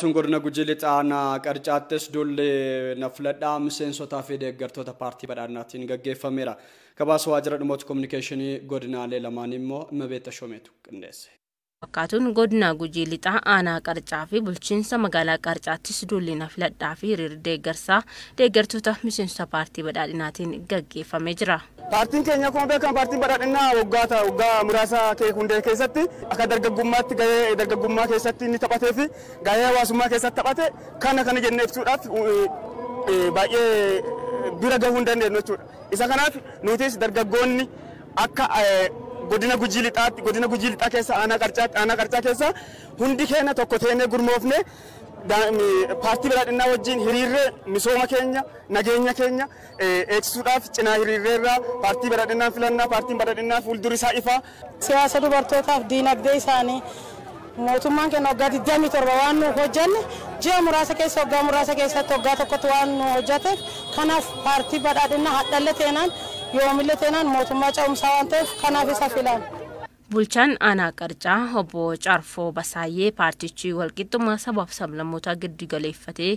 Tungurna Gujilit ana qarcaattis dulle nafladhaa miseensotaa fi deeggartoota paartii badhaadhinaatiin gaggeeffameera. Gabaasa waajjira dhimmoota kominikeeshinii godinaalee lamaan immoo Mabeeta Shomeetu qindeesse. Fakkaatuun godina Gujii lixaa aanaa qarcaa fi bulchiinsa magaalaa qarcaattis dulle nafladhaa fi hiriira deeggarsaa deeggartoota miseensota paartii badhaadhinaatiin gaggeeffamee jira. Paartiin keenya kun beekamu paartiin badhaadhinaa waggaa muraasa hundee keessatti akka dargaggummaatti gahee dargaggummaa keessatti inni taphatee fi gahee hawaasummaa keessatti taphate kana jennee ibsuudhaaf baay'ee bira gahuu hin dandeenyu jechuudha. Isa kanaaf nutis dargaggoonni akka godina Gujii lixaa keessa aanaa qarcaa keessa hundi keenya tokko ta'ee gurmoofne paartii badhaadhinaa wajjin hiriirree misooma keenya nageenya keenya eegsisuudhaaf cinaa hiriirreerraa paartii badhaadhinaa filannaa paartiin badhaadhinaa fuuldura isaa ifaa. Siyaasa dubartootaaf diinagdee isaanii mootummaan keenya waggaa 27 waan nu hojjenne ji'a muraasa keessa waggaa muraasa keessatti waggaa tokkotti waan nu hojjeteef kanaaf paartii badhaadhinaa hadhalle teenaan yoomillee teenaan mootummaa ce'umsaa waan ta'eef kanaaf isa filan. Bulchaan aanaa qarcaa obbo Carfoo Basaayyee paartichi walqixxummaa sabaaf sablammoota giddu galeeffatee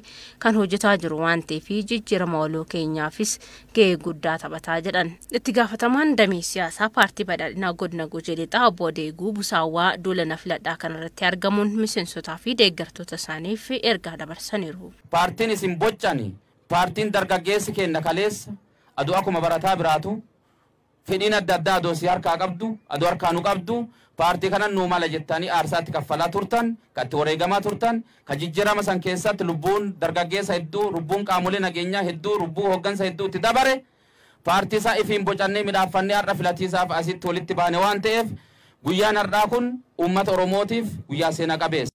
kan hojjetaa jiru waan ta'eef jijjiirama waloo keenyaafis gahee guddaa taphataa jedhan. Itti gaafatamaan damee siyaasaa paartii badhaadhinaa godina Gujii lixaa obbo Deeguu Busaawwaa duula nafladhaa kanarratti argamuun miseensotaa fi deeggartoota isaaniif ergaa dabarsaniiru. Paartiin isin boccani paartiin dargaggeessi keenya kaleessa aduu akkuma barataa biraatu fedhiin adda addaa adoo si harkaa qabdu adoo harkaa nu qabdu paartii kanan nuu mala jettanii aarsaatti kaffalaa turtan katti wareegamaa turtan ka jijjiirama san keessatti lubbuun dargaggeessa hedduu lubbuun qaamolee nageenyaa hedduu lubbuu hoggansa hedduu itti dabare paartii isaa ifiin bocannee midhaaffannee har'a filatiisaaf asitti walitti baane waan ta'eef guyyaan har'aa kun uummata Oromootiif guyyaa seena qabeessa.